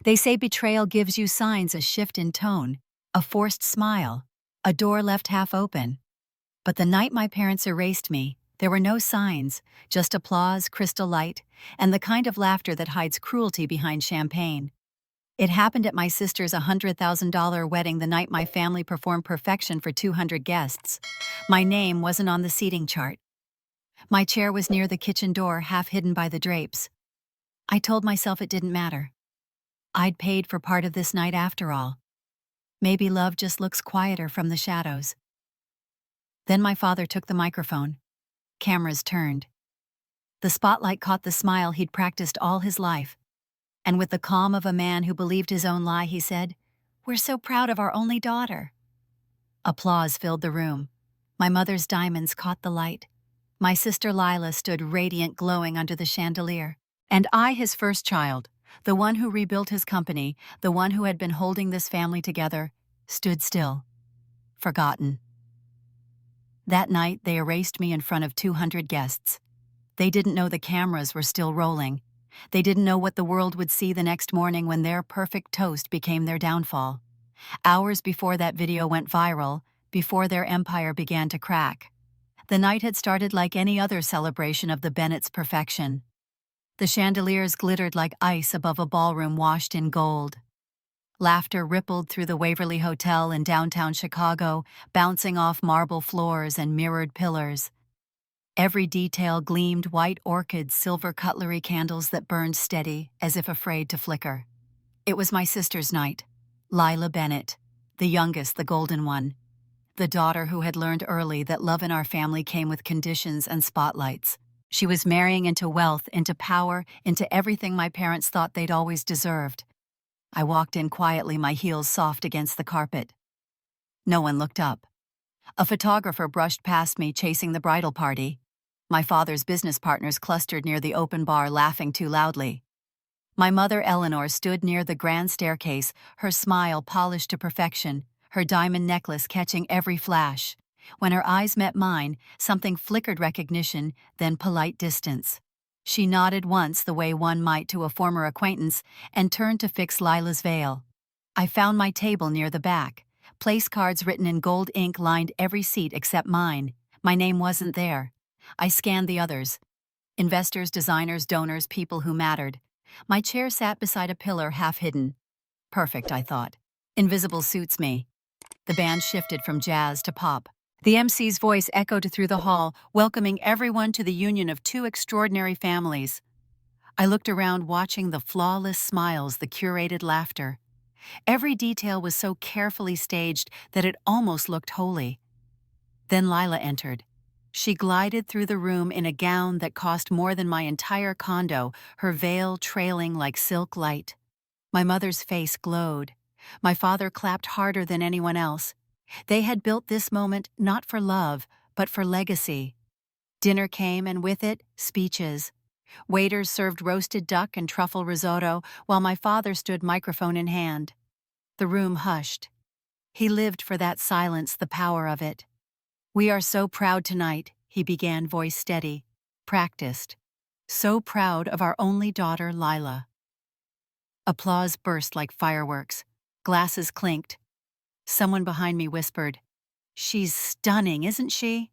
They say betrayal gives you signs: a shift in tone, a forced smile, a door left half open. But the night my parents erased me, there were no signs, just applause, crystal light, and the kind of laughter that hides cruelty behind champagne. It happened at my sister's $100,000 wedding, the night my family performed perfection for 200 guests. My name wasn't on the seating chart. My chair was near the kitchen door, half hidden by the drapes. I told myself it didn't matter. I'd paid for part of this night after all. Maybe love just looks quieter from the shadows. Then my father took the microphone. Cameras turned. The spotlight caught the smile he'd practiced all his life. And with the calm of a man who believed his own lie, he said, "We're so proud of our only daughter." Applause filled the room. My mother's diamonds caught the light. My sister Lila stood radiant, glowing under the chandelier. And I, his first child, the one who rebuilt his company, the one who had been holding this family together, stood still, forgotten. That night, they erased me in front of 200 guests. They didn't know the cameras were still rolling. They didn't know what the world would see the next morning when their perfect toast became their downfall. Hours before that video went viral, before their empire began to crack. The night had started like any other celebration of the Bennett's perfection. The chandeliers glittered like ice above a ballroom washed in gold. Laughter rippled through the Waverly Hotel in downtown Chicago, bouncing off marble floors and mirrored pillars. Every detail gleamed: white orchids, silver cutlery, candles that burned steady, as if afraid to flicker. It was my sister's night. Lila Bennett, the youngest, the golden one. The daughter who had learned early that love in our family came with conditions and spotlights. She was marrying into wealth, into power, into everything my parents thought they'd always deserved. I walked in quietly, my heels soft against the carpet. No one looked up. A photographer brushed past me, chasing the bridal party. My father's business partners clustered near the open bar, laughing too loudly. My mother, Eleanor, stood near the grand staircase, her smile polished to perfection, her diamond necklace catching every flash. When her eyes met mine, something flickered: recognition, then polite distance. She nodded once, the way one might to a former acquaintance, and turned to fix Lila's veil. I found my table near the back. Place cards written in gold ink lined every seat except mine. My name wasn't there. I scanned the others. Investors, designers, donors, people who mattered. My chair sat beside a pillar, half hidden. Perfect, I thought. Invisible suits me. The band shifted from jazz to pop. The MC's voice echoed through the hall, welcoming everyone to the union of two extraordinary families. I looked around, watching the flawless smiles, the curated laughter. Every detail was so carefully staged that it almost looked holy. Then Lila entered. She glided through the room in a gown that cost more than my entire condo, her veil trailing like silk light. My mother's face glowed. My father clapped harder than anyone else. They had built this moment not for love, but for legacy. Dinner came, and with it, speeches. Waiters served roasted duck and truffle risotto, while my father stood, microphone in hand. The room hushed. He lived for that silence, the power of it. "We are so proud tonight," he began, voice steady, practiced. "So proud of our only daughter, Lila." Applause burst like fireworks. Glasses clinked. Someone behind me whispered, "She's stunning, isn't she?"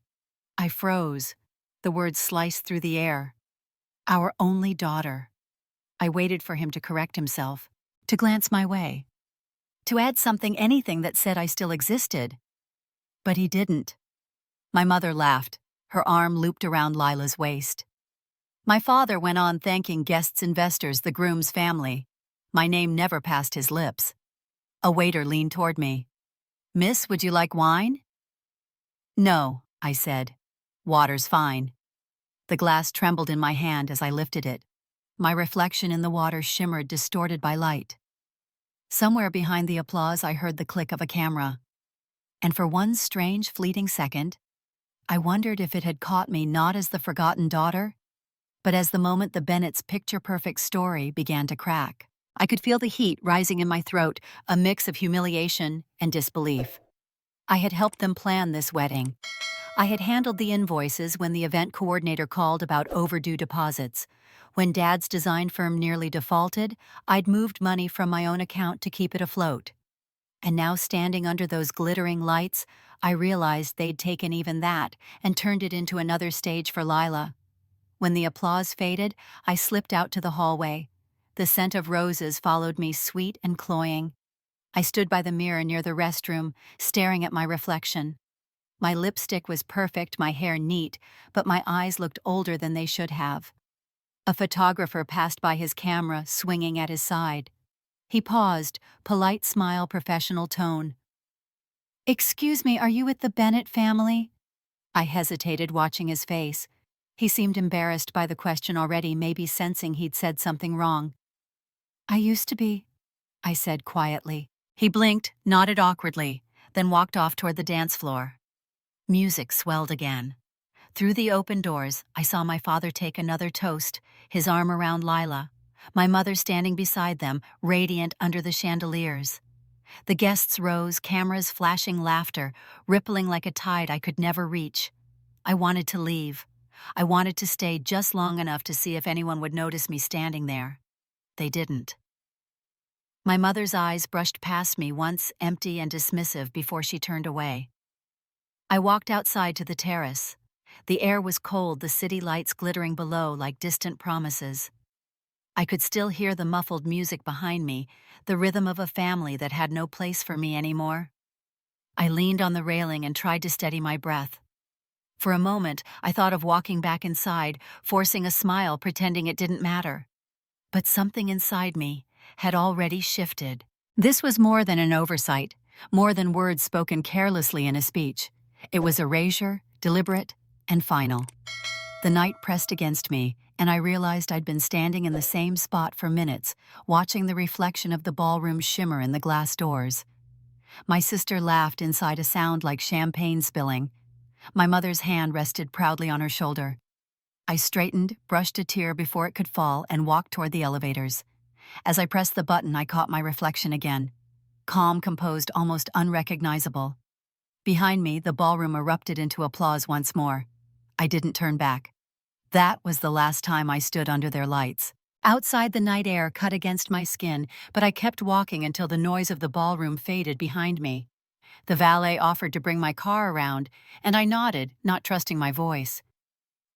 I froze. The words sliced through the air. Our only daughter. I waited for him to correct himself, to glance my way, to add something, anything that said I still existed. But he didn't. My mother laughed, her arm looped around Lila's waist. My father went on, thanking guests, investors, the groom's family. My name never passed his lips. A waiter leaned toward me. "Miss, would you like wine?" "No," I said. "Water's fine." The glass trembled in my hand as I lifted it. My reflection in the water shimmered, distorted by light. Somewhere behind the applause, I heard the click of a camera. And for one strange, fleeting second, I wondered if it had caught me not as the forgotten daughter, but as the moment the Bennett's picture-perfect story began to crack. I could feel the heat rising in my throat, a mix of humiliation and disbelief. I had helped them plan this wedding. I had handled the invoices when the event coordinator called about overdue deposits. When Dad's design firm nearly defaulted, I'd moved money from my own account to keep it afloat. And now, standing under those glittering lights, I realized they'd taken even that and turned it into another stage for Lila. When the applause faded, I slipped out to the hallway. The scent of roses followed me, sweet and cloying. I stood by the mirror near the restroom, staring at my reflection. My lipstick was perfect, my hair neat, but my eyes looked older than they should have. A photographer passed by his camera, swinging at his side. He paused, polite smile, professional tone. "Excuse me, are you with the Bennett family?" I hesitated, watching his face. He seemed embarrassed by the question already, maybe sensing he'd said something wrong. "I used to be," I said quietly. He blinked, nodded awkwardly, then walked off toward the dance floor. Music swelled again. Through the open doors, I saw my father take another toast, his arm around Lila, my mother standing beside them, radiant under the chandeliers. The guests rose, cameras flashing, laughter, rippling like a tide I could never reach. I wanted to leave. I wanted to stay just long enough to see if anyone would notice me standing there. They didn't. My mother's eyes brushed past me once, empty and dismissive, before she turned away. I walked outside to the terrace. The air was cold, the city lights glittering below like distant promises. I could still hear the muffled music behind me, the rhythm of a family that had no place for me anymore. I leaned on the railing and tried to steady my breath. For a moment, I thought of walking back inside, forcing a smile, pretending it didn't matter. But something inside me had already shifted. This was more than an oversight, more than words spoken carelessly in a speech. It was erasure, deliberate and final. The night pressed against me, and I realized I'd been standing in the same spot for minutes, watching the reflection of the ballroom shimmer in the glass doors. My sister laughed inside, a sound like champagne spilling. My mother's hand rested proudly on her shoulder. I straightened, brushed a tear before it could fall, and walked toward the elevators. As I pressed the button, I caught my reflection again. Calm, composed, almost unrecognizable. Behind me, the ballroom erupted into applause once more. I didn't turn back. That was the last time I stood under their lights. Outside, the night air cut against my skin, but I kept walking until the noise of the ballroom faded behind me. The valet offered to bring my car around, and I nodded, not trusting my voice.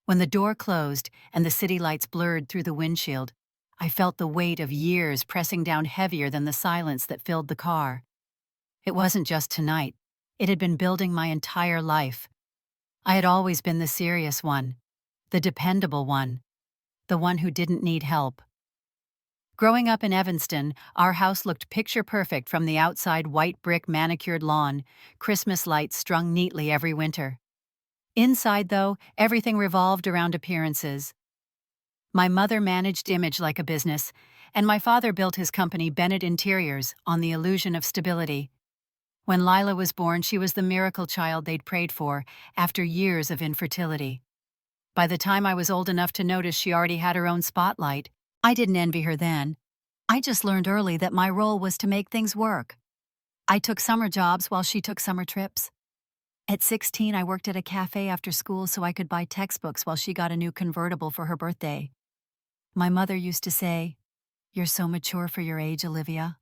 When the door closed and the city lights blurred through the windshield, I felt the weight of years pressing down heavier than the silence that filled the car. It wasn't just tonight. It had been building my entire life. I had always been the serious one, the dependable one, the one who didn't need help. Growing up in Evanston, our house looked picture-perfect from the outside, white brick manicured lawn, Christmas lights strung neatly every winter. Inside, though, everything revolved around appearances. My mother managed image like a business, and my father built his company Bennett Interiors on the illusion of stability. When Lila was born, she was the miracle child they'd prayed for after years of infertility. By the time I was old enough to notice, she already had her own spotlight. I didn't envy her then. I just learned early that my role was to make things work. I took summer jobs while she took summer trips. At 16, I worked at a cafe after school so I could buy textbooks while she got a new convertible for her birthday. My mother used to say, "You're so mature for your age, Olivia.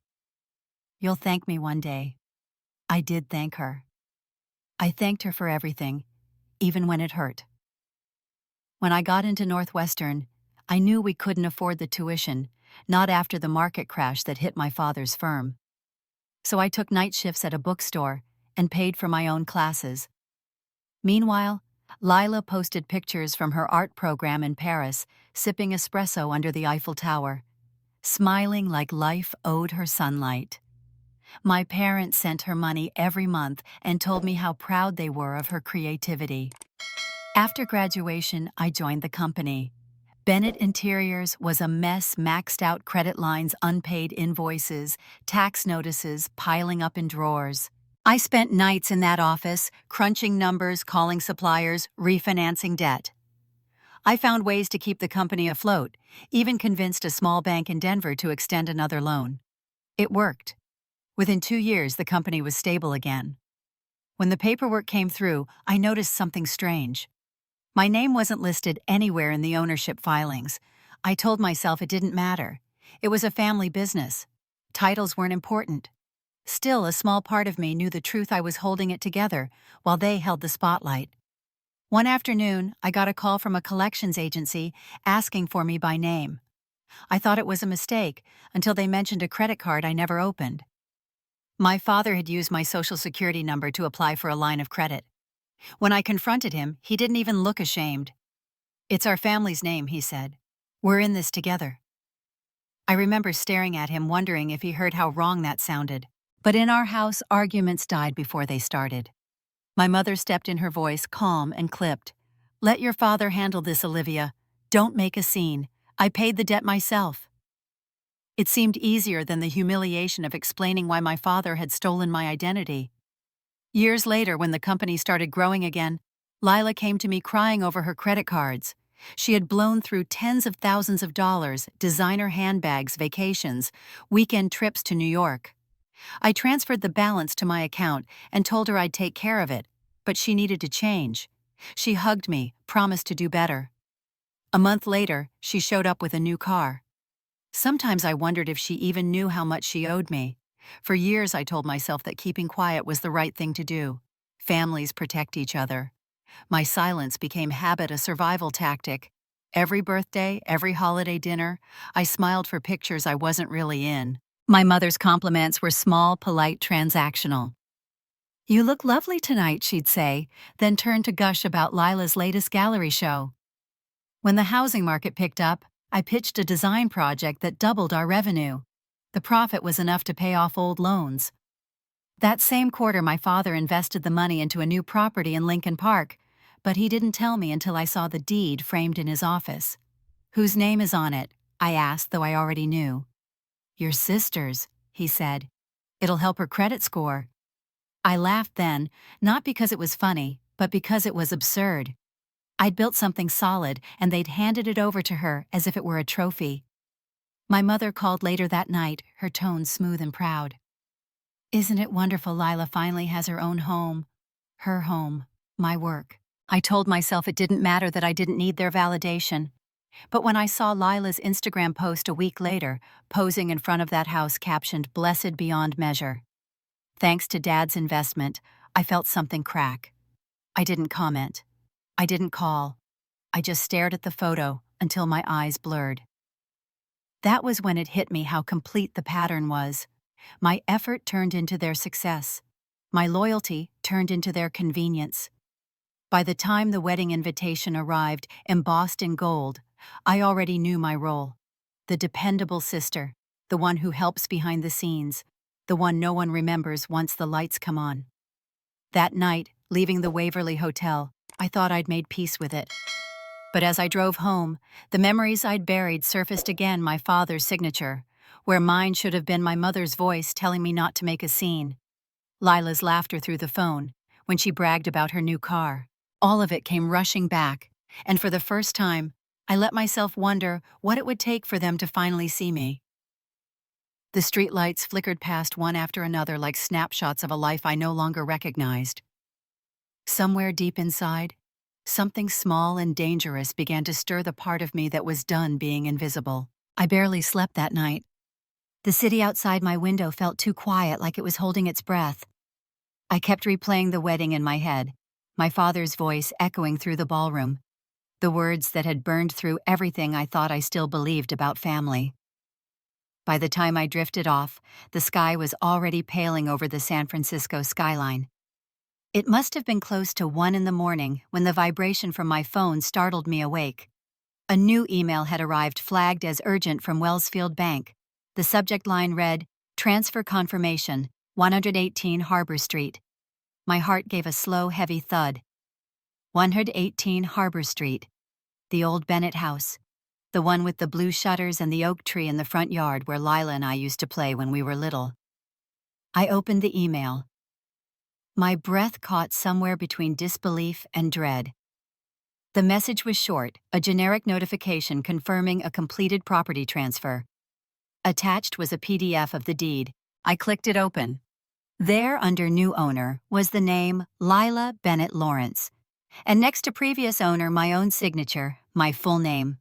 You'll thank me one day." I did thank her. I thanked her for everything, even when it hurt. When I got into Northwestern, I knew we couldn't afford the tuition, not after the market crash that hit my father's firm. So I took night shifts at a bookstore and paid for my own classes. Meanwhile, Lila posted pictures from her art program in Paris, sipping espresso under the Eiffel Tower, smiling like life owed her sunlight. My parents sent her money every month and told me how proud they were of her creativity. After graduation, I joined the company. Bennett Interiors was a mess, maxed out credit lines, unpaid invoices, tax notices piling up in drawers. I spent nights in that office, crunching numbers, calling suppliers, refinancing debt. I found ways to keep the company afloat, even convinced a small bank in Denver to extend another loan. It worked. Within 2 years, the company was stable again. When the paperwork came through, I noticed something strange. My name wasn't listed anywhere in the ownership filings. I told myself it didn't matter. It was a family business. Titles weren't important. Still, a small part of me knew the truth. I was holding it together, while they held the spotlight. One afternoon, I got a call from a collections agency asking for me by name. I thought it was a mistake until they mentioned a credit card I never opened. My father had used my social security number to apply for a line of credit. When I confronted him, he didn't even look ashamed. "It's our family's name," he said. "We're in this together." I remember staring at him, wondering if he heard how wrong that sounded. But in our house, arguments died before they started. My mother stepped in, her voice calm and clipped. "Let your father handle this, Olivia. Don't make a scene. I paid the debt myself." It seemed easier than the humiliation of explaining why my father had stolen my identity. Years later, when the company started growing again, Lila came to me crying over her credit cards. She had blown through tens of thousands of dollars, designer handbags, vacations, weekend trips to New York. I transferred the balance to my account and told her I'd take care of it, but she needed to change. She hugged me, promised to do better. A month later, she showed up with a new car. Sometimes I wondered if she even knew how much she owed me. For years I told myself that keeping quiet was the right thing to do. Families protect each other. My silence became habit, a survival tactic. Every birthday, every holiday dinner, I smiled for pictures I wasn't really in. My mother's compliments were small, polite, transactional. "You look lovely tonight," she'd say, then turn to gush about Lila's latest gallery show. When the housing market picked up, I pitched a design project that doubled our revenue. The profit was enough to pay off old loans. That same quarter, my father invested the money into a new property in Lincoln Park, but he didn't tell me until I saw the deed framed in his office. "Whose name is on it?" I asked, though I already knew. "Your sister's," he said. "It'll help her credit score." I laughed then, not because it was funny, but because it was absurd. I'd built something solid, and they'd handed it over to her as if it were a trophy. My mother called later that night, her tone smooth and proud. "Isn't it wonderful Lila finally has her own home? Her home, my work." I told myself it didn't matter, that I didn't need their validation. But when I saw Lila's Instagram post a week later, posing in front of that house captioned "Blessed beyond measure," thanks to Dad's investment, I felt something crack. I didn't comment. I didn't call. I just stared at the photo until my eyes blurred. That was when it hit me how complete the pattern was. My effort turned into their success. My loyalty turned into their convenience. By the time the wedding invitation arrived, embossed in gold, I already knew my role. The dependable sister, the one who helps behind the scenes, the one no one remembers once the lights come on. That night, leaving the Waverly Hotel, I thought I'd made peace with it. But as I drove home, the memories I'd buried surfaced again, my father's signature, where mine should have been my mother's voice telling me not to make a scene. Lila's laughter through the phone, when she bragged about her new car. All of it came rushing back, and for the first time, I let myself wonder what it would take for them to finally see me. The streetlights flickered past one after another like snapshots of a life I no longer recognized. Somewhere deep inside, something small and dangerous began to stir the part of me that was done being invisible. I barely slept that night. The city outside my window felt too quiet, like it was holding its breath. I kept replaying the wedding in my head, my father's voice echoing through the ballroom, the words that had burned through everything I thought I still believed about family. By the time I drifted off, the sky was already paling over the San Francisco skyline. It must have been close to 1 a.m. when the vibration from my phone startled me awake. A new email had arrived, flagged as urgent, from Wellsfield Bank. The subject line read, "Transfer confirmation, 118 Harbor Street." My heart gave a slow, heavy thud. 118 Harbor Street. The old Bennett house. The one with the blue shutters and the oak tree in the front yard where Lila and I used to play when we were little. I opened the email. My breath caught somewhere between disbelief and dread. The message was short, a generic notification confirming a completed property transfer. Attached was a PDF of the deed. I clicked it open. There, under new owner, was the name Lila Bennett Lawrence, and next to previous owner, my own signature, my full name.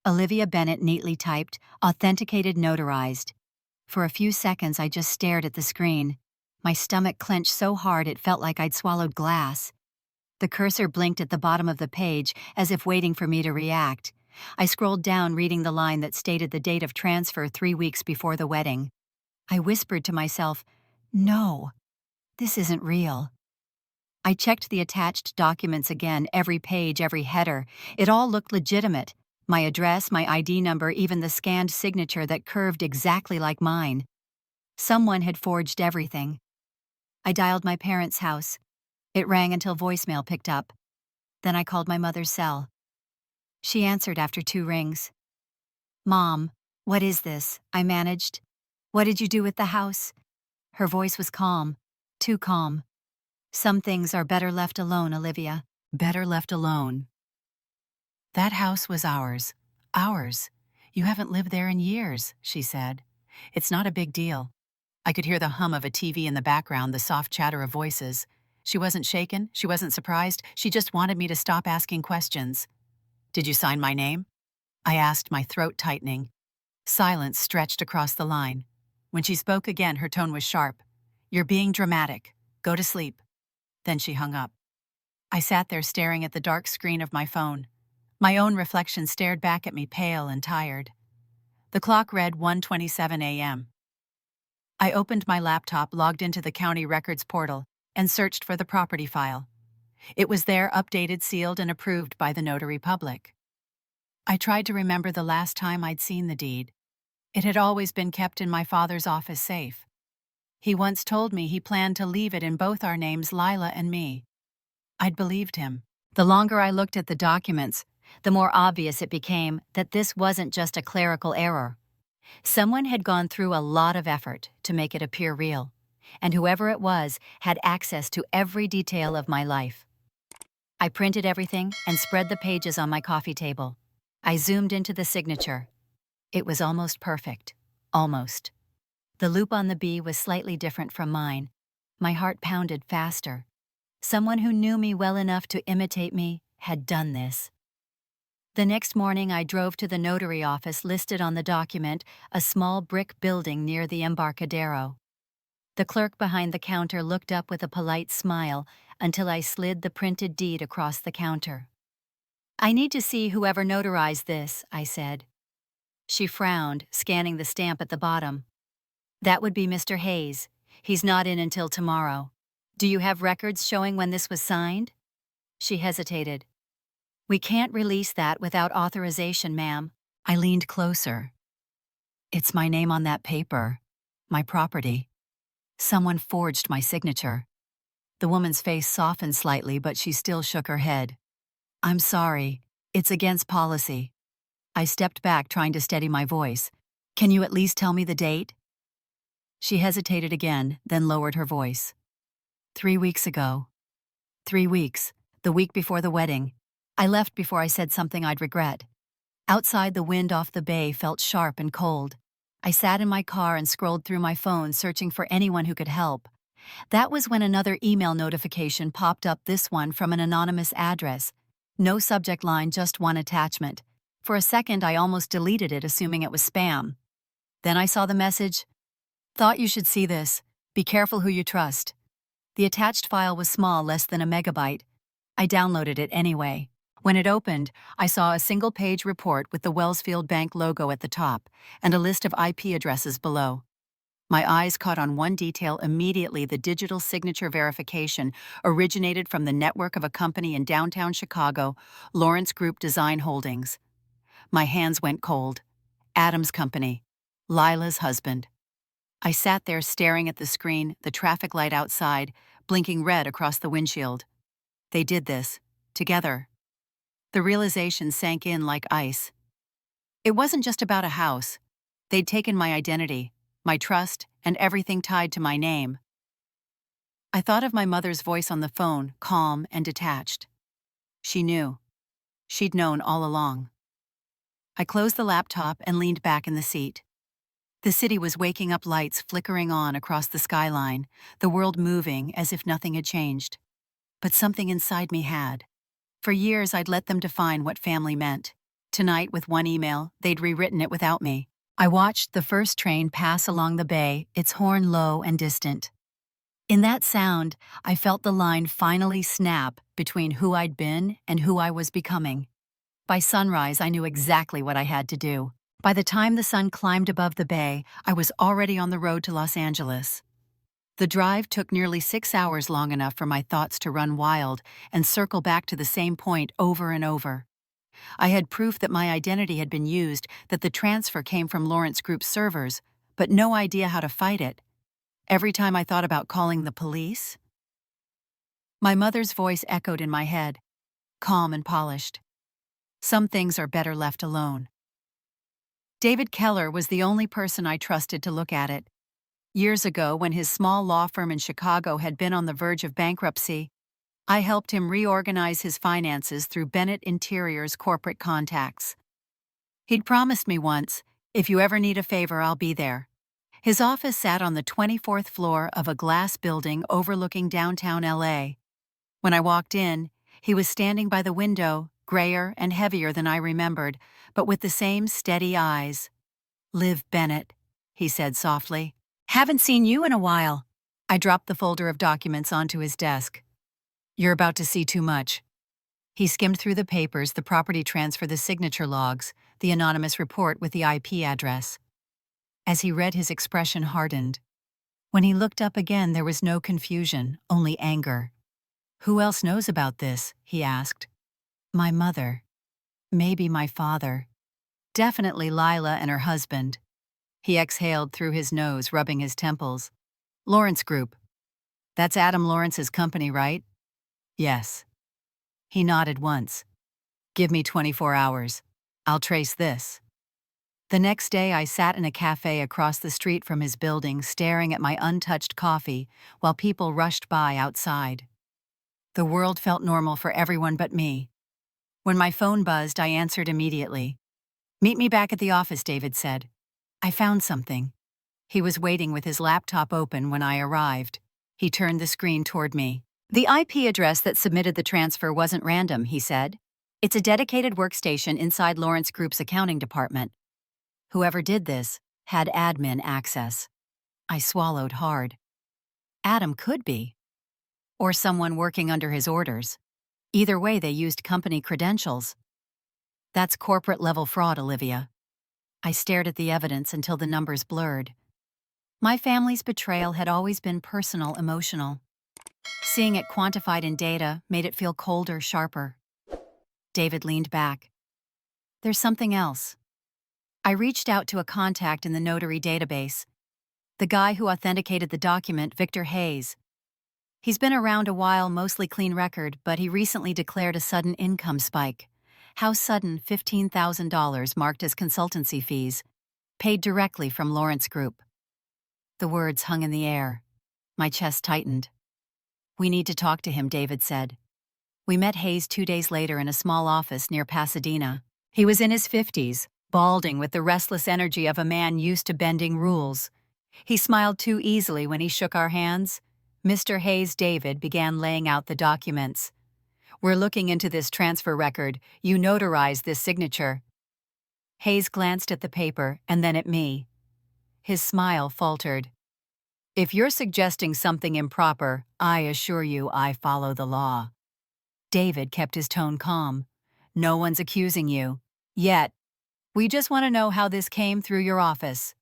Olivia Bennett, neatly typed, authenticated, notarized. For a few seconds, I just stared at the screen. My stomach clenched so hard it felt like I'd swallowed glass. The cursor blinked at the bottom of the page, as if waiting for me to react. I scrolled down, reading the line that stated the date of transfer 3 weeks before the wedding. I whispered to myself, "No, this isn't real." I checked the attached documents again, every page, every header. It all looked legitimate. My address, my ID number, even the scanned signature that curved exactly like mine. Someone had forged everything. I dialed my parents' house. It rang until voicemail picked up. Then I called my mother's cell. She answered after 2 rings. "Mom, what is this?" I managed. "What did you do with the house?" Her voice was calm, too calm. "Some things are better left alone, Olivia." Better left alone. "That house was ours. Ours. You haven't lived there in years," she said. "It's not a big deal." I could hear the hum of a TV in the background, the soft chatter of voices. She wasn't shaken, she wasn't surprised, she just wanted me to stop asking questions. "Did you sign my name?" I asked, my throat tightening. Silence stretched across the line. When she spoke again, her tone was sharp. "You're being dramatic. Go to sleep." Then she hung up. I sat there staring at the dark screen of my phone. My own reflection stared back at me, pale and tired. The clock read 1:27 a.m. I opened my laptop, logged into the county records portal, and searched for the property file. It was there, updated, sealed, and approved by the notary public. I tried to remember the last time I'd seen the deed. It had always been kept in my father's office safe. He once told me he planned to leave it in both our names, Lila and me. I'd believed him. The longer I looked at the documents, the more obvious it became that this wasn't just a clerical error. Someone had gone through a lot of effort to make it appear real, and whoever it was had access to every detail of my life. I printed everything and spread the pages on my coffee table. I zoomed into the signature. It was almost perfect. Almost. The loop on the B was slightly different from mine. My heart pounded faster. Someone who knew me well enough to imitate me had done this. The next morning, I drove to the notary office listed on the document, a small brick building near the Embarcadero. The clerk behind the counter looked up with a polite smile until I slid the printed deed across the counter. "I need to see whoever notarized this," I said. She frowned, scanning the stamp at the bottom. "That would be Mr. Hayes. He's not in until tomorrow. Do you have records showing when this was signed?" She hesitated. "We can't release that without authorization, ma'am." I leaned closer. "It's my name on that paper. My property. Someone forged my signature." The woman's face softened slightly, but she still shook her head. "I'm sorry. It's against policy." I stepped back, trying to steady my voice. "Can you at least tell me the date?" She hesitated again, then lowered her voice. 3 weeks ago. 3 weeks, the week before the wedding. I left before I said something I'd regret. Outside, the wind off the bay felt sharp and cold. I sat in my car and scrolled through my phone, searching for anyone who could help. That was when another email notification popped up, this one from an anonymous address. No subject line, just one attachment. For a second, I almost deleted it, assuming it was spam. Then I saw the message. "Thought you should see this. Be careful who you trust." The attached file was small, less than a megabyte. I downloaded it anyway. When it opened, I saw a single-page report with the Wellsfield Bank logo at the top and a list of IP addresses below. My eyes caught on one detail immediately: the digital signature verification originated from the network of a company in downtown Chicago, Lawrence Group Design Holdings. My hands went cold. Adam's company. Lila's husband. I sat there staring at the screen, the traffic light outside, blinking red across the windshield. They did this. Together. The realization sank in like ice. It wasn't just about a house. They'd taken my identity, my trust, and everything tied to my name. I thought of my mother's voice on the phone, calm and detached. She knew. She'd known all along. I closed the laptop and leaned back in the seat. The city was waking up, lights flickering on across the skyline, the world moving as if nothing had changed. But something inside me had. For years, I'd let them define what family meant. Tonight, with one email, they'd rewritten it without me. I watched the first train pass along the bay, its horn low and distant. In that sound, I felt the line finally snap between who I'd been and who I was becoming. By sunrise, I knew exactly what I had to do. By the time the sun climbed above the bay, I was already on the road to Los Angeles. The drive took nearly 6 hours, long enough for my thoughts to run wild and circle back to the same point over and over. I had proof that my identity had been used, that the transfer came from Lawrence Group's servers, but no idea how to fight it. Every time I thought about calling the police, my mother's voice echoed in my head, calm and polished. Some things are better left alone. David Keller was the only person I trusted to look at it. Years ago, when his small law firm in Chicago had been on the verge of bankruptcy, I helped him reorganize his finances through Bennett Interior's corporate contacts. He'd promised me once, "If you ever need a favor, I'll be there." His office sat on the 24th floor of a glass building overlooking downtown LA. When I walked in, he was standing by the window, grayer and heavier than I remembered, but with the same steady eyes. "Liv Bennett," he said softly. "Haven't seen you in a while." I dropped the folder of documents onto his desk. "You're about to see too much." He skimmed through the papers, the property transfer, the signature logs, the anonymous report with the IP address. As he read, his expression hardened. When he looked up again, there was no confusion, only anger. "Who else knows about this?" he asked. "My mother. Maybe my father. Definitely Lila and her husband." He exhaled through his nose, rubbing his temples. "Lawrence Group. That's Adam Lawrence's company, right?" "Yes." He nodded once. "Give me 24 hours. I'll trace this." The next day, I sat in a cafe across the street from his building, staring at my untouched coffee while people rushed by outside. The world felt normal for everyone but me. When my phone buzzed, I answered immediately. "Meet me back at the office," David said. "I found something." He was waiting with his laptop open when I arrived. He turned the screen toward me. "The IP address that submitted the transfer wasn't random," he said. "It's a dedicated workstation inside Lawrence Group's accounting department. Whoever did this had admin access." I swallowed hard. Adam could be. Or someone working under his orders. Either way, they used company credentials. That's corporate-level fraud, Olivia. I stared at the evidence until the numbers blurred. My family's betrayal had always been personal, emotional. Seeing it quantified in data made it feel colder, sharper. David leaned back. "There's something else." I reached out to a contact in the notary database. The guy who authenticated the document, Victor Hayes. He's been around a while, mostly clean record, but he recently declared a sudden income spike. How sudden? $15,000 marked as consultancy fees, paid directly from Lawrence Group. The words hung in the air. My chest tightened. "We need to talk to him," David said. We met Hayes 2 days later in a small office near Pasadena. He was in his 50s, balding with the restless energy of a man used to bending rules. He smiled too easily when he shook our hands. Mr. Hayes, David began laying out the documents. "We're looking into this transfer record. You notarized this signature." Hayes glanced at the paper and then at me. His smile faltered. "If you're suggesting something improper, I assure you I follow the law." David kept his tone calm. "No one's accusing you. Yet. We just want to know how this came through your office."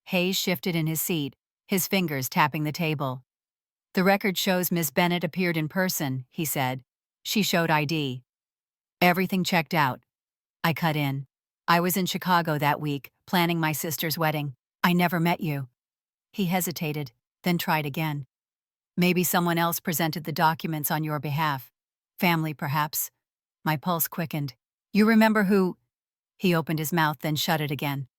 Hayes shifted in his seat, his fingers tapping the table. "The record shows Miss Bennett appeared in person," he said. "She showed ID. Everything checked out." I cut in. "I was in Chicago that week, planning my sister's wedding. I never met you." He hesitated, then tried again. "Maybe someone else presented the documents on your behalf. Family, perhaps." My pulse quickened. "You remember who—" He opened his mouth, then shut it again.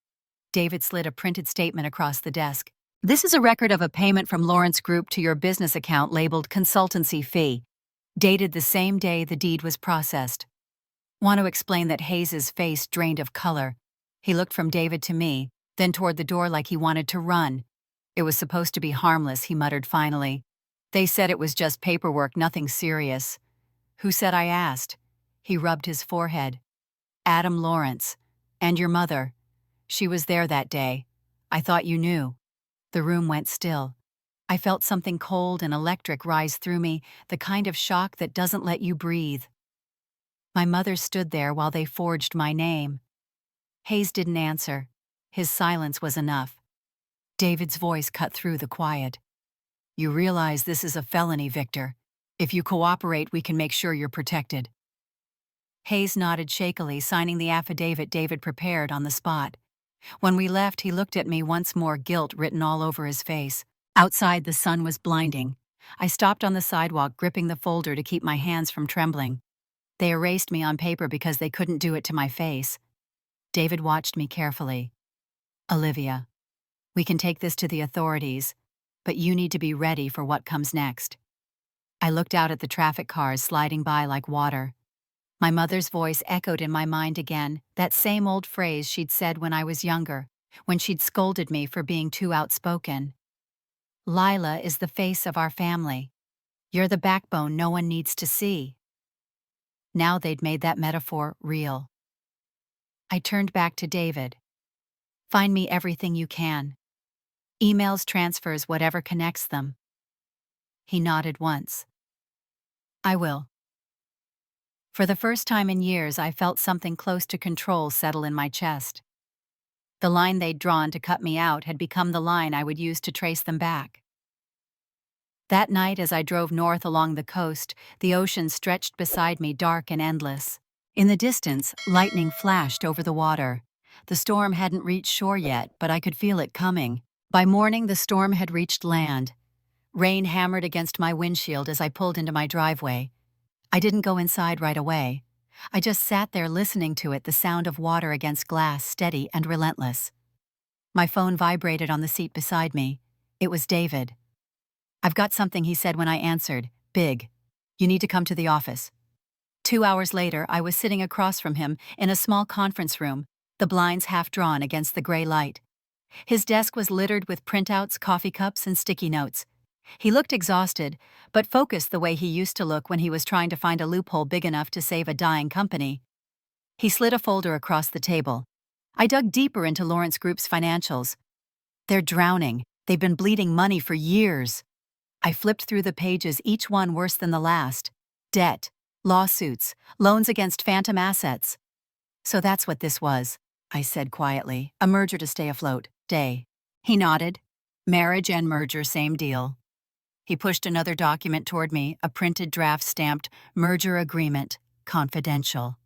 David slid a printed statement across the desk. "This is a record of a payment from Lawrence Group to your business account labeled consultancy fee, dated the same day the deed was processed." Want to explain that Hayes's face drained of color. He looked from David to me, then toward the door like he wanted to run. It was supposed to be harmless, he muttered finally. They said it was just paperwork, nothing serious. Who said I asked? He rubbed his forehead. Adam Lawrence. And your mother. She was there that day. I thought you knew. The room went still. I felt something cold and electric rise through me, the kind of shock that doesn't let you breathe. My mother stood there while they forged my name. Hayes didn't answer. His silence was enough. David's voice cut through the quiet. You realize this is a felony, Victor. If you cooperate, we can make sure you're protected. Hayes nodded shakily, signing the affidavit David prepared on the spot. When we left, he looked at me once more, guilt written all over his face. Outside, the sun was blinding. I stopped on the sidewalk, gripping the folder to keep my hands from trembling. They erased me on paper because they couldn't do it to my face. David watched me carefully. Olivia, we can take this to the authorities, but you need to be ready for what comes next. I looked out at the traffic cars sliding by like water. My mother's voice echoed in my mind again, that same old phrase she'd said when I was younger, when she'd scolded me for being too outspoken. Lila is the face of our family. You're the backbone no one needs to see. Now they'd made that metaphor real. I turned back to David. Find me everything you can. Emails, transfers, whatever connects them. He nodded once. I will. For the first time in years, I felt something close to control settle in my chest. The line they'd drawn to cut me out had become the line I would use to trace them back. That night, as I drove north along the coast, the ocean stretched beside me, dark and endless. In the distance, lightning flashed over the water. The storm hadn't reached shore yet, but I could feel it coming. By morning, the storm had reached land. Rain hammered against my windshield as I pulled into my driveway. I didn't go inside right away. I just sat there listening to it, the sound of water against glass, steady and relentless. My phone vibrated on the seat beside me. It was David. I've got something, he said when I answered. Big. You need to come to the office. 2 hours later, I was sitting across from him in a small conference room, the blinds half drawn against the gray light. His desk was littered with printouts, coffee cups, and sticky notes. He looked exhausted, but focused the way he used to look when he was trying to find a loophole big enough to save a dying company. He slid a folder across the table. I dug deeper into Lawrence Group's financials. They're drowning. They've been bleeding money for years. I flipped through the pages, each one worse than the last. Debt, lawsuits, loans against phantom assets. So that's what this was, I said quietly. A merger to stay afloat. He nodded. Marriage and merger, same deal. He pushed another document toward me, a printed draft stamped, merger agreement, confidential.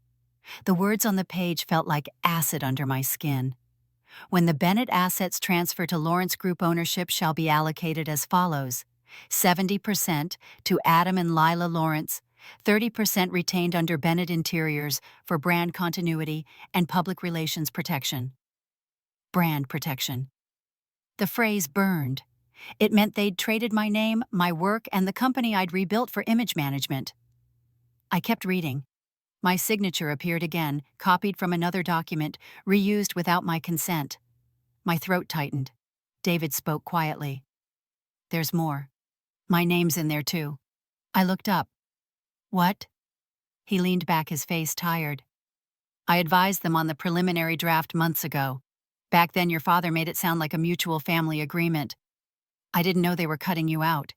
The words on the page felt like acid under my skin. When the Bennett assets transfer to Lawrence Group, ownership shall be allocated as follows. 70% to Adam and Lila Lawrence, 30% retained under Bennett Interiors for brand continuity and public relations protection. Brand protection. The phrase burned. It meant they'd traded my name, my work, and the company I'd rebuilt for image management. I kept reading. My signature appeared again, copied from another document, reused without my consent. My throat tightened. David spoke quietly. There's more. My name's in there too. I looked up. What? He leaned back, his face tired. I advised them on the preliminary draft months ago. Back then, your father made it sound like a mutual family agreement. I didn't know they were cutting you out.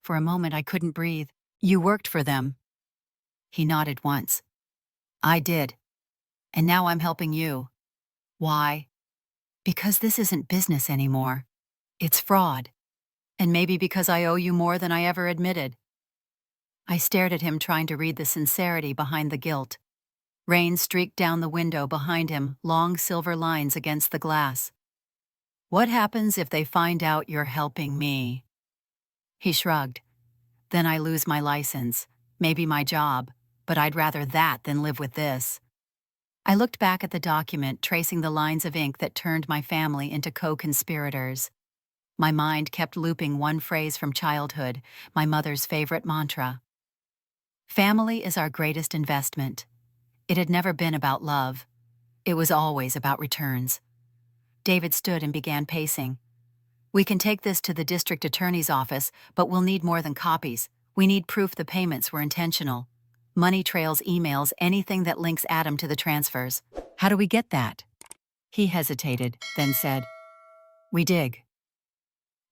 For a moment, I couldn't breathe. You worked for them. He nodded once. I did. And now I'm helping you. Why? Because this isn't business anymore. It's fraud. And maybe because I owe you more than I ever admitted. I stared at him, trying to read the sincerity behind the guilt. Rain streaked down the window behind him, long silver lines against the glass. What happens if they find out you're helping me? He shrugged. Then I lose my license, maybe my job, but I'd rather that than live with this. I looked back at the document, tracing the lines of ink that turned my family into co-conspirators. My mind kept looping one phrase from childhood, my mother's favorite mantra. Family is our greatest investment. It had never been about love. It was always about returns. David stood and began pacing. "We can take this to the district attorney's office, but we'll need more than copies. We need proof the payments were intentional. Money trails, emails, anything that links Adam to the transfers." "How do we get that?" He hesitated, then said, "We dig."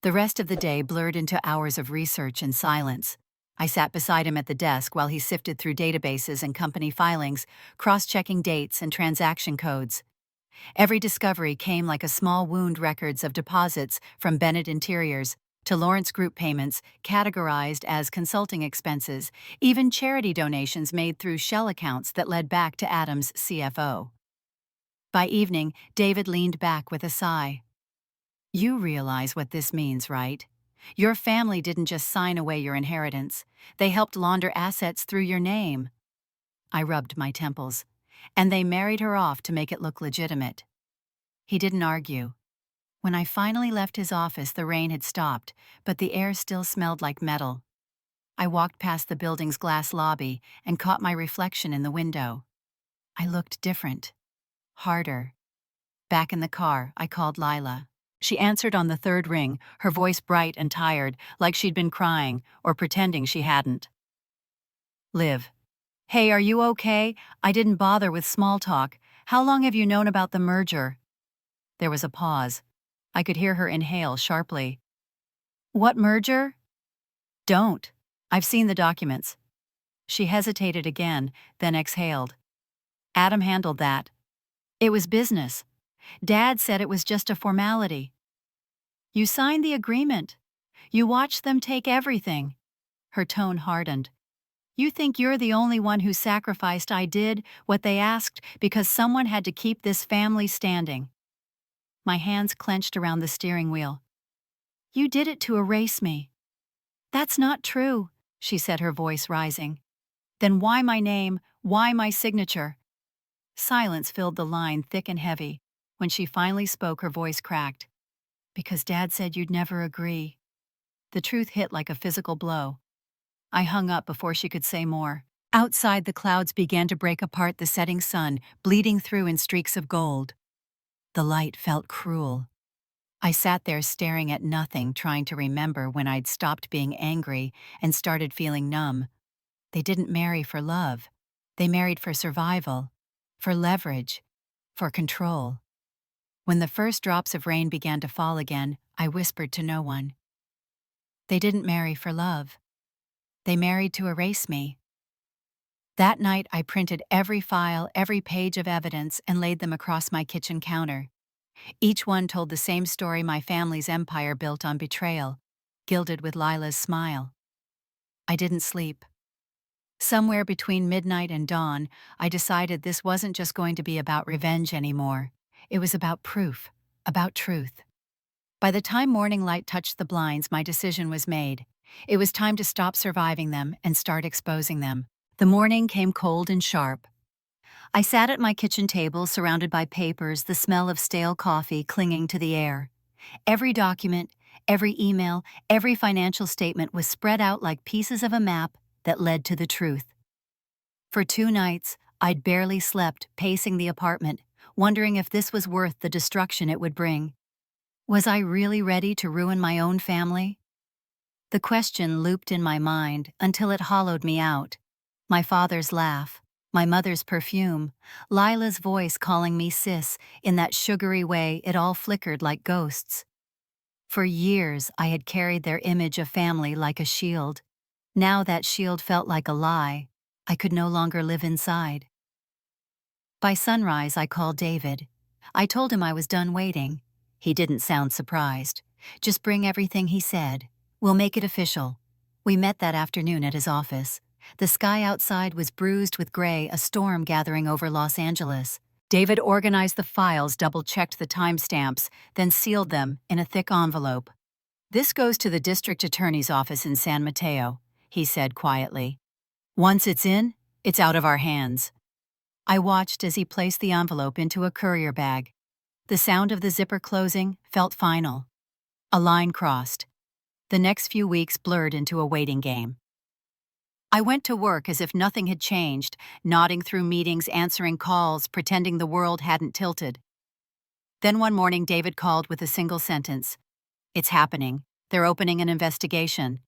The rest of the day blurred into hours of research and silence. I sat beside him at the desk while he sifted through databases and company filings, cross-checking dates and transaction codes. Every discovery came like a small wound: records of deposits from Bennett Interiors to Lawrence Group payments categorized as consulting expenses, even charity donations made through shell accounts that led back to Adam's CFO. By evening, David leaned back with a sigh. "You realize what this means, right? Your family didn't just sign away your inheritance. They helped launder assets through your name." I rubbed my temples. "And they married her off to make it look legitimate." He didn't argue. When I finally left his office, the rain had stopped, but the air still smelled like metal. I walked past the building's glass lobby and caught my reflection in the window. I looked different. Harder. Back in the car, I called Lila. She answered on the third ring, her voice bright and tired, like she'd been crying, or pretending she hadn't. "Liv. Hey, are you okay? I didn't bother with small talk. How long have you known about the merger?" There was a pause. I could hear her inhale sharply. "What merger?" "Don't. I've seen the documents." She hesitated again, then exhaled. "Adam handled that. It was business. Dad said it was just a formality." "You signed the agreement. You watched them take everything." Her tone hardened. "You think you're the only one who sacrificed. I did what they asked because someone had to keep this family standing." My hands clenched around the steering wheel. "You did it to erase me." "That's not true," she said, her voice rising. "Then why my name? Why my signature?" Silence filled the line thick and heavy. When she finally spoke, her voice cracked. "Because Dad said you'd never agree." The truth hit like a physical blow. I hung up before she could say more. Outside, the clouds began to break apart the setting sun, bleeding through in streaks of gold. The light felt cruel. I sat there staring at nothing, trying to remember when I'd stopped being angry and started feeling numb. They didn't marry for love. They married for survival, for leverage, for control. When the first drops of rain began to fall again, I whispered to no one. They didn't marry for love. They married to erase me. That night, I printed every file, every page of evidence, and laid them across my kitchen counter. Each one told the same story: my family's empire built on betrayal, gilded with Lila's smile. I didn't sleep. Somewhere between midnight and dawn, I decided this wasn't just going to be about revenge anymore. It was about proof, about truth. By the time morning light touched the blinds, my decision was made. It was time to stop surviving them and start exposing them. The morning came cold and sharp. I sat at my kitchen table, surrounded by papers, the smell of stale coffee clinging to the air. Every document, every email, every financial statement was spread out like pieces of a map that led to the truth. For 2 nights, I'd barely slept, pacing the apartment, wondering if this was worth the destruction it would bring. Was I really ready to ruin my own family? The question looped in my mind until it hollowed me out. My father's laugh, my mother's perfume, Lila's voice calling me sis in that sugary way, it all flickered like ghosts. For years, I had carried their image of family like a shield. Now that shield felt like a lie. I could no longer live inside. By sunrise, I called David. I told him I was done waiting. He didn't sound surprised. "Just bring everything," he said. "We'll make it official." We met that afternoon at his office. The sky outside was bruised with gray, a storm gathering over Los Angeles. David organized the files, double-checked the timestamps, then sealed them in a thick envelope. "This goes to the district attorney's office in San Mateo," he said quietly. "Once it's in, it's out of our hands." I watched as he placed the envelope into a courier bag. The sound of the zipper closing felt final. A line crossed. The next few weeks blurred into a waiting game. I went to work as if nothing had changed, nodding through meetings, answering calls, pretending the world hadn't tilted. Then one morning, David called with a single sentence. It's happening. They're opening an investigation.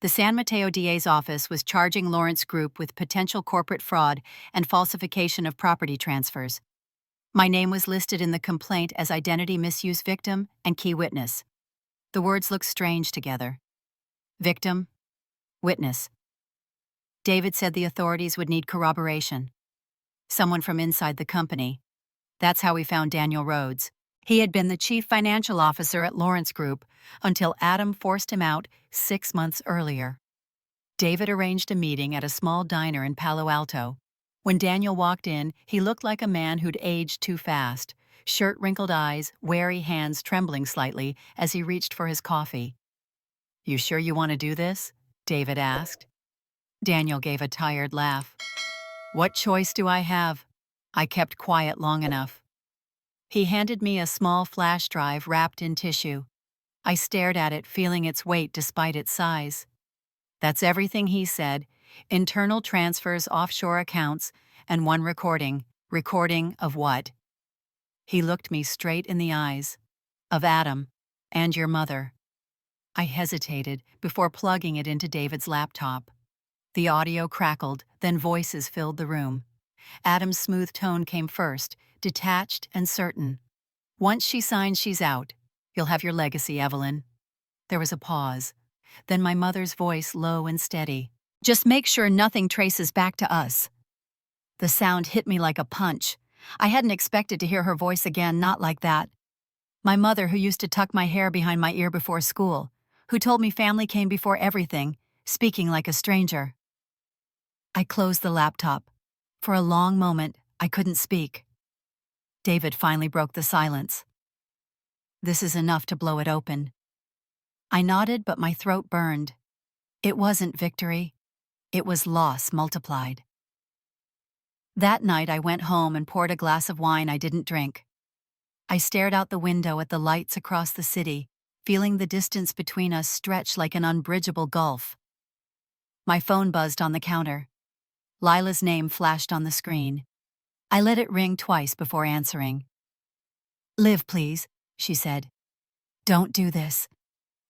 The San Mateo DA's office was charging Lawrence Group with potential corporate fraud and falsification of property transfers. My name was listed in the complaint as identity misuse victim and key witness. The words looked strange together. Victim, witness. David said the authorities would need corroboration. Someone from inside the company. That's how we found Daniel Rhodes. He had been the chief financial officer at Lawrence Group until Adam forced him out 6 months earlier. David arranged a meeting at a small diner in Palo Alto. When Daniel walked in, he looked like a man who'd aged too fast, shirt-wrinkled eyes, wary hands trembling slightly as he reached for his coffee. "You sure you want to do this?" David asked. Daniel gave a tired laugh. "What choice do I have? I kept quiet long enough." He handed me a small flash drive wrapped in tissue. I stared at it, feeling its weight despite its size. "That's everything," he said. "Internal transfers, offshore accounts, and one recording." "Recording of what?" He looked me straight in the eyes. "Of Adam, and your mother." I hesitated before plugging it into David's laptop. The audio crackled, then voices filled the room. Adam's smooth tone came first, detached and certain. "Once she signs, she's out. You'll have your legacy, Evelyn." There was a pause. Then my mother's voice, low and steady. "Just make sure nothing traces back to us." The sound hit me like a punch. I hadn't expected to hear her voice again, not like that. My mother, who used to tuck my hair behind my ear before school, who told me family came before everything, speaking like a stranger. I closed the laptop. For a long moment, I couldn't speak. David finally broke the silence. "This is enough to blow it open." I nodded, but my throat burned. It wasn't victory. It was loss multiplied. That night I went home and poured a glass of wine I didn't drink. I stared out the window at the lights across the city, feeling the distance between us stretch like an unbridgeable gulf. My phone buzzed on the counter. Lila's name flashed on the screen. I let it ring twice before answering. "Liv, please," she said. "Don't do this."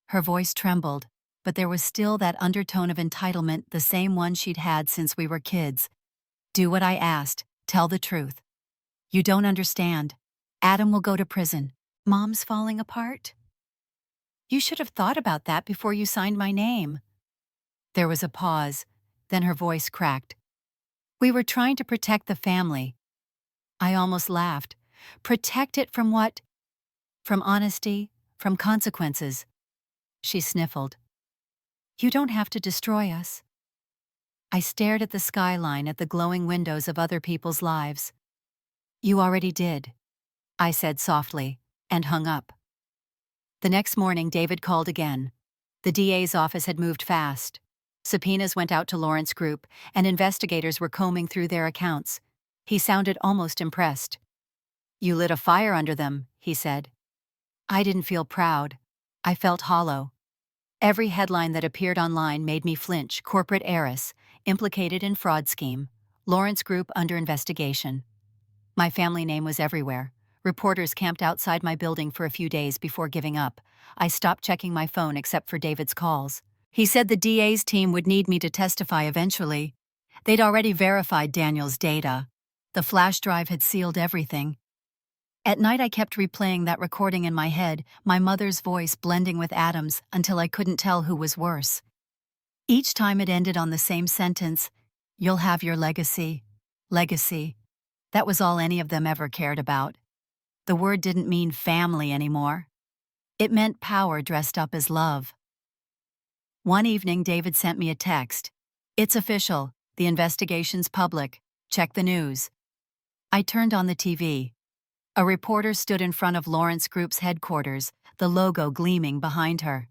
Her voice trembled, but there was still that undertone of entitlement, the same one she'd had since we were kids. "Do what I asked. Tell the truth. You don't understand. Adam will go to prison. Mom's falling apart. You should have thought about that before you signed my name." There was a pause, then her voice cracked. "We were trying to protect the family." I almost laughed. "Protect it from what?" "From honesty, from consequences." She sniffled. "You don't have to destroy us." I stared at the skyline, at the glowing windows of other people's lives. "You already did," I said softly, and hung up. The next morning, David called again. The DA's office had moved fast. Subpoenas went out to Lawrence Group, and investigators were combing through their accounts. He sounded almost impressed. "You lit a fire under them," he said. I didn't feel proud. I felt hollow. Every headline that appeared online made me flinch. Corporate heiress, implicated in fraud scheme. Lawrence Group under investigation. My family name was everywhere. Reporters camped outside my building for a few days before giving up. I stopped checking my phone except for David's calls. He said the DA's team would need me to testify eventually. They'd already verified Daniel's data. The flash drive had sealed everything. At night I kept replaying that recording in my head, my mother's voice blending with Adam's until I couldn't tell who was worse. Each time it ended on the same sentence, "You'll have your legacy." Legacy. That was all any of them ever cared about. The word didn't mean family anymore. It meant power dressed up as love. One evening, David sent me a text. "It's official. The investigation's public. Check the news." I turned on the TV. A reporter stood in front of Lawrence Group's headquarters, the logo gleaming behind her.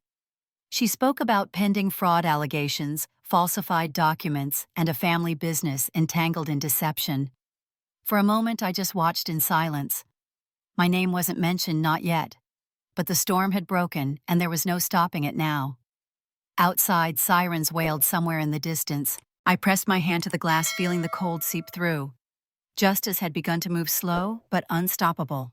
She spoke about pending fraud allegations, falsified documents, and a family business entangled in deception. For a moment, I just watched in silence. My name wasn't mentioned, not yet. But the storm had broken, and there was no stopping it now. Outside, sirens wailed somewhere in the distance. I pressed my hand to the glass, feeling the cold seep through. Justice had begun to move slow, but unstoppable.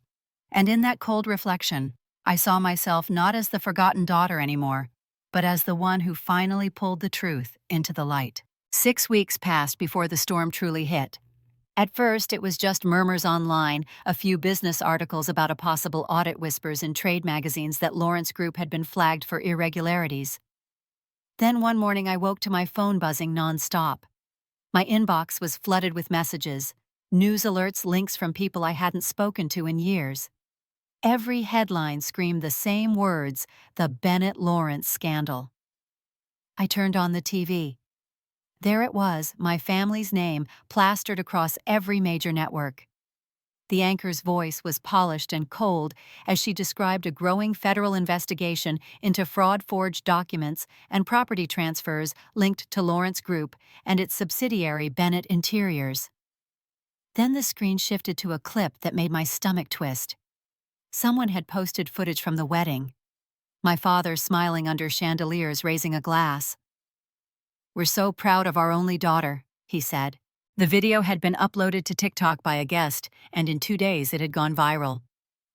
And in that cold reflection, I saw myself not as the forgotten daughter anymore, but as the one who finally pulled the truth into the light. 6 weeks passed before the storm truly hit. At first, it was just murmurs online, a few business articles about a possible audit, whispers in trade magazines that Lawrence Group had been flagged for irregularities. Then one morning I woke to my phone buzzing nonstop. My inbox was flooded with messages, news alerts, links from people I hadn't spoken to in years. Every headline screamed the same words: the Bennett-Lawrence scandal. I turned on the TV. There it was, my family's name plastered across every major network. The anchor's voice was polished and cold as she described a growing federal investigation into fraud-forged documents and property transfers linked to Lawrence Group and its subsidiary Bennett Interiors. Then the screen shifted to a clip that made my stomach twist. Someone had posted footage from the wedding. My father smiling under chandeliers, raising a glass. "We're so proud of our only daughter," he said. The video had been uploaded to TikTok by a guest, and in 2 days it had gone viral.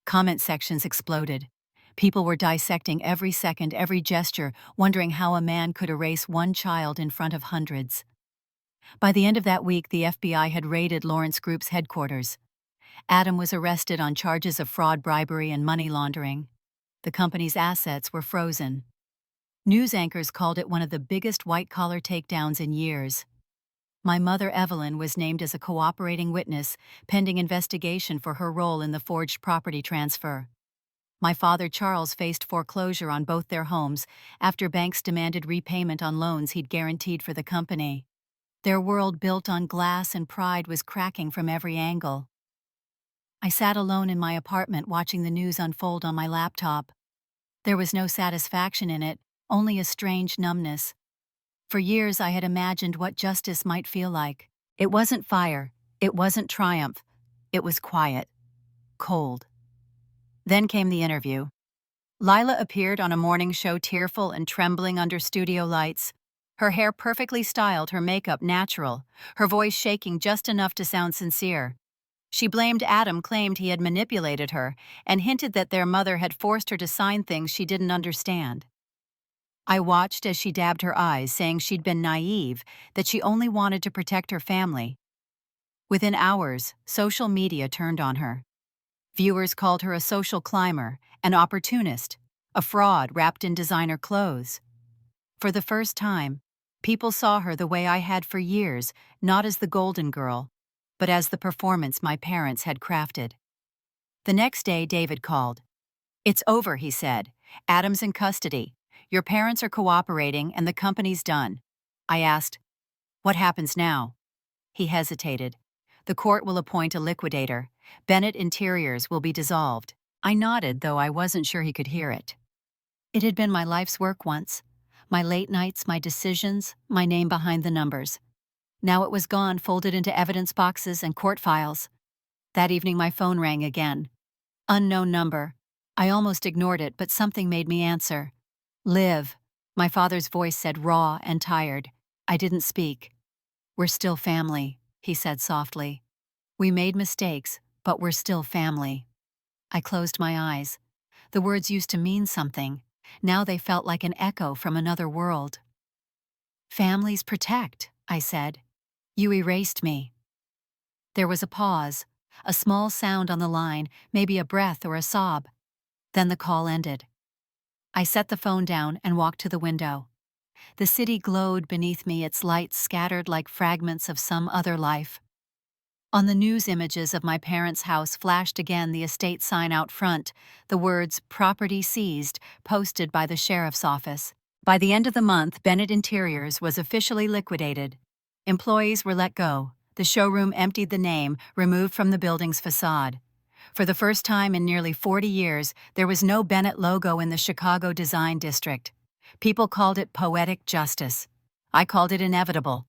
Comment sections exploded. People were dissecting every second, every gesture, wondering how a man could erase one child in front of hundreds. By the end of that week, the FBI had raided Lawrence Group's headquarters. Adam was arrested on charges of fraud, bribery, and money laundering. The company's assets were frozen. News anchors called it one of the biggest white-collar takedowns in years. My mother, Evelyn, was named as a cooperating witness, pending investigation for her role in the forged property transfer. My father, Charles, faced foreclosure on both their homes after banks demanded repayment on loans he'd guaranteed for the company. Their world, built on glass and pride, was cracking from every angle. I sat alone in my apartment watching the news unfold on my laptop. There was no satisfaction in it, only a strange numbness. For years I had imagined what justice might feel like. It wasn't fire, it wasn't triumph, it was quiet, cold. Then came the interview. Lila appeared on a morning show, tearful and trembling under studio lights. Her hair perfectly styled, her makeup natural, her voice shaking just enough to sound sincere. She blamed Adam, claimed he had manipulated her, and hinted that their mother had forced her to sign things she didn't understand. I watched as she dabbed her eyes, saying she'd been naive, that she only wanted to protect her family. Within hours, social media turned on her. Viewers called her a social climber, an opportunist, a fraud wrapped in designer clothes. For the first time, people saw her the way I had for years, not as the golden girl, but as the performance my parents had crafted. The next day, David called. "It's over," he said. "Adam's in custody. Your parents are cooperating and the company's done." I asked, "What happens now?" He hesitated. "The court will appoint a liquidator. Bennett Interiors will be dissolved." I nodded, though I wasn't sure he could hear it. It had been my life's work once. My late nights, my decisions, my name behind the numbers. Now it was gone, folded into evidence boxes and court files. That evening my phone rang again. Unknown number. I almost ignored it, but something made me answer. "Liv," my father's voice said, raw and tired. I didn't speak. "We're still family," he said softly. "We made mistakes, but we're still family." I closed my eyes. The words used to mean something. Now they felt like an echo from another world. "Families protect," I said. "You erased me." There was a pause, a small sound on the line, maybe a breath or a sob. Then the call ended. I set the phone down and walked to the window. The city glowed beneath me, its lights scattered like fragments of some other life. On the news, images of my parents' house flashed again, the estate sign out front, the words "Property Seized," posted by the sheriff's office. By the end of the month, Bennett Interiors was officially liquidated. Employees were let go. The showroom emptied, the name removed from the building's facade. For the first time in nearly 40 years, there was no Bennett logo in the Chicago design district. People called it poetic justice. I called it inevitable.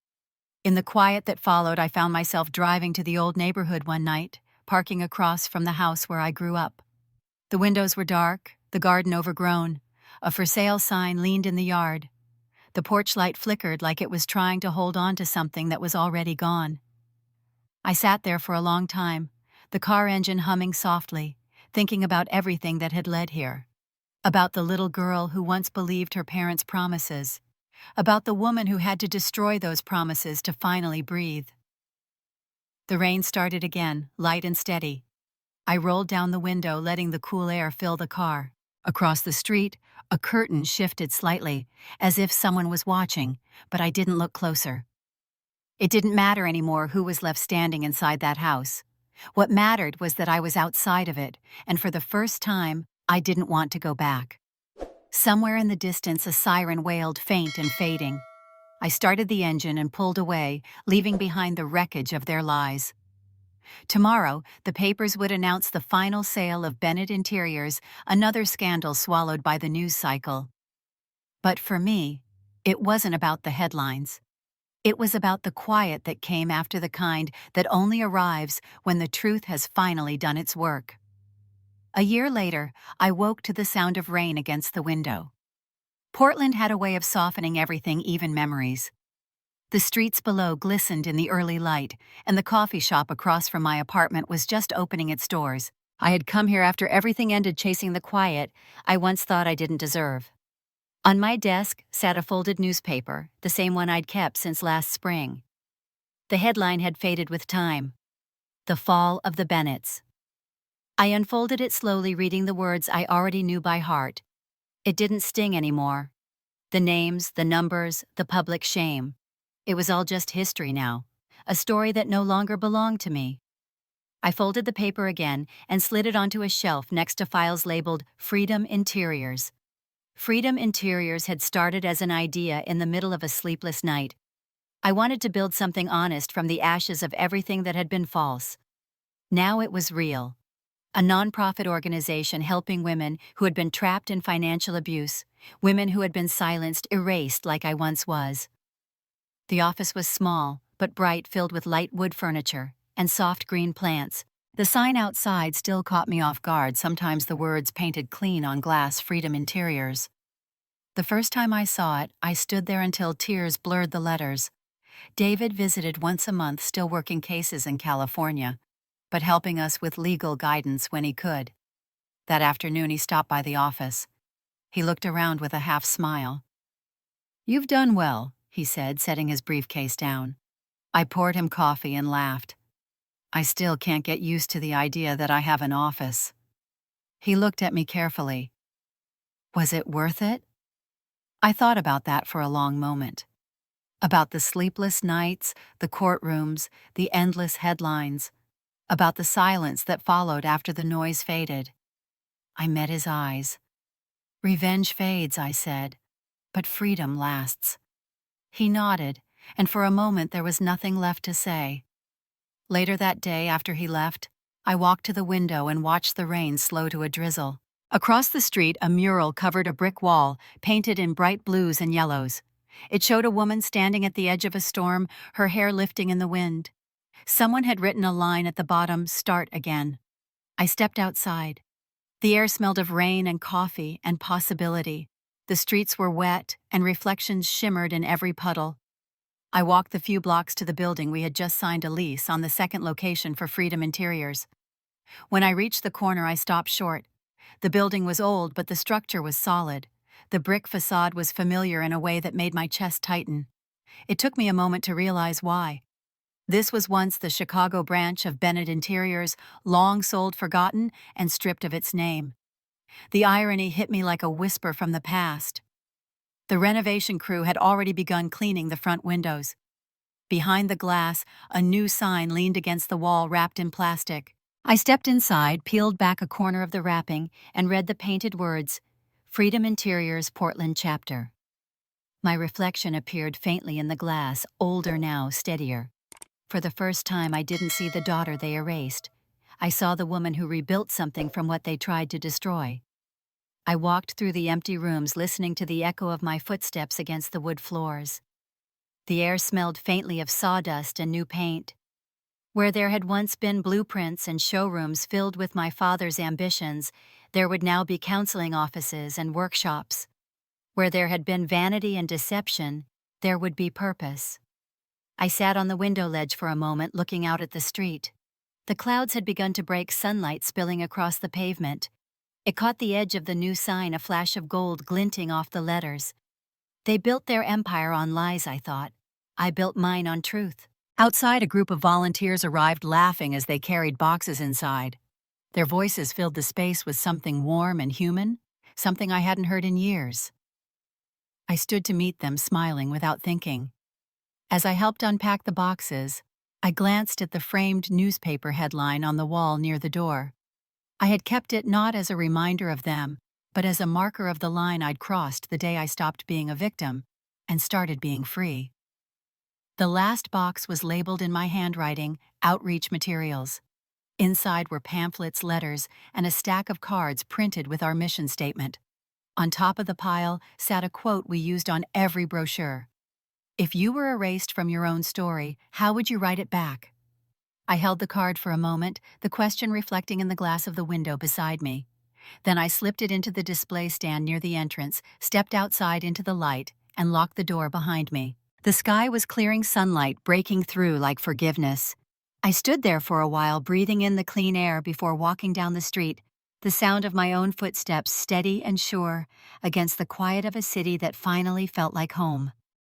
In the quiet that followed, I found myself driving to the old neighborhood one night, parking across from the house where I grew up. The windows were dark, the garden overgrown. A for sale sign leaned in the yard. The porch light flickered like it was trying to hold on to something that was already gone. I sat there for a long time, the car engine humming softly, thinking about everything that had led here. About the little girl who once believed her parents' promises. About the woman who had to destroy those promises to finally breathe. The rain started again, light and steady. I rolled down the window, letting the cool air fill the car. Across the street, a curtain shifted slightly, as if someone was watching, but I didn't look closer. It didn't matter anymore who was left standing inside that house. What mattered was that I was outside of it, and for the first time, I didn't want to go back. Somewhere in the distance, a siren wailed, faint and fading. I started the engine and pulled away, leaving behind the wreckage of their lies. Tomorrow, the papers would announce the final sale of Bennett Interiors, another scandal swallowed by the news cycle. But for me, it wasn't about the headlines. It was about the quiet that came after, the kind that only arrives when the truth has finally done its work. A year later, I woke to the sound of rain against the window. Portland had a way of softening everything, even memories. The streets below glistened in the early light, and the coffee shop across from my apartment was just opening its doors. I had come here after everything ended, chasing the quiet I once thought I didn't deserve. On my desk sat a folded newspaper, the same one I'd kept since last spring. The headline had faded with time. The Fall of the Bennetts. I unfolded it slowly, reading the words I already knew by heart. It didn't sting anymore. The names, the numbers, the public shame. It was all just history now, a story that no longer belonged to me. I folded the paper again and slid it onto a shelf next to files labeled Freedom Interiors. Freedom Interiors had started as an idea in the middle of a sleepless night. I wanted to build something honest from the ashes of everything that had been false. Now it was real. A nonprofit organization helping women who had been trapped in financial abuse, women who had been silenced, erased like I once was. The office was small, but bright, filled with light wood furniture and soft green plants. The sign outside still caught me off guard, sometimes the words painted clean on glass, Freedom Interiors. The first time I saw it, I stood there until tears blurred the letters. David visited once a month, still working cases in California, but helping us with legal guidance when he could. That afternoon he stopped by the office. He looked around with a half smile. "You've done well," he said, setting his briefcase down. I poured him coffee and laughed. "I still can't get used to the idea that I have an office." He looked at me carefully. Was it worth it? I thought about that for a long moment. About the sleepless nights, the courtrooms, the endless headlines. About the silence that followed after the noise faded. I met his eyes. "Revenge fades," I said, "but freedom lasts." He nodded, and for a moment there was nothing left to say. Later that day, after he left, I walked to the window and watched the rain slow to a drizzle. Across the street, a mural covered a brick wall, painted in bright blues and yellows. It showed a woman standing at the edge of a storm, her hair lifting in the wind. Someone had written a line at the bottom, "Start again." I stepped outside. The air smelled of rain and coffee and possibility. The streets were wet, and reflections shimmered in every puddle. I walked the few blocks to the building we had just signed a lease on, the second location for Freedom Interiors. When I reached the corner, I stopped short. The building was old, but the structure was solid. The brick facade was familiar in a way that made my chest tighten. It took me a moment to realize why. This was once the Chicago branch of Bennett Interiors, long sold, forgotten, and stripped of its name. The irony hit me like a whisper from the past. The renovation crew had already begun cleaning the front windows. Behind the glass, a new sign leaned against the wall, wrapped in plastic. I stepped inside, peeled back a corner of the wrapping, and read the painted words, "Freedom Interiors, Portland Chapter." My reflection appeared faintly in the glass, older now, steadier. For the first time, I didn't see the daughter they erased. I saw the woman who rebuilt something from what they tried to destroy. I walked through the empty rooms, listening to the echo of my footsteps against the wood floors. The air smelled faintly of sawdust and new paint. Where there had once been blueprints and showrooms filled with my father's ambitions, there would now be counseling offices and workshops. Where there had been vanity and deception, there would be purpose. I sat on the window ledge for a moment, looking out at the street. The clouds had begun to break, sunlight spilling across the pavement. It caught the edge of the new sign, a flash of gold glinting off the letters. They built their empire on lies, I thought. I built mine on truth. Outside, a group of volunteers arrived, laughing as they carried boxes inside. Their voices filled the space with something warm and human, something I hadn't heard in years. I stood to meet them, smiling without thinking. As I helped unpack the boxes, I glanced at the framed newspaper headline on the wall near the door. I had kept it not as a reminder of them, but as a marker of the line I'd crossed the day I stopped being a victim and started being free. The last box was labeled in my handwriting, "Outreach Materials." Inside were pamphlets, letters, and a stack of cards printed with our mission statement. On top of the pile sat a quote we used on every brochure. "If you were erased from your own story, how would you write it back?" I held the card for a moment, the question reflecting in the glass of the window beside me. Then I slipped it into the display stand near the entrance, stepped outside into the light, and locked the door behind me. The sky was clearing, sunlight breaking through like forgiveness. I stood there for a while, breathing in the clean air before walking down the street, the sound of my own footsteps steady and sure against the quiet of a city that finally felt like home.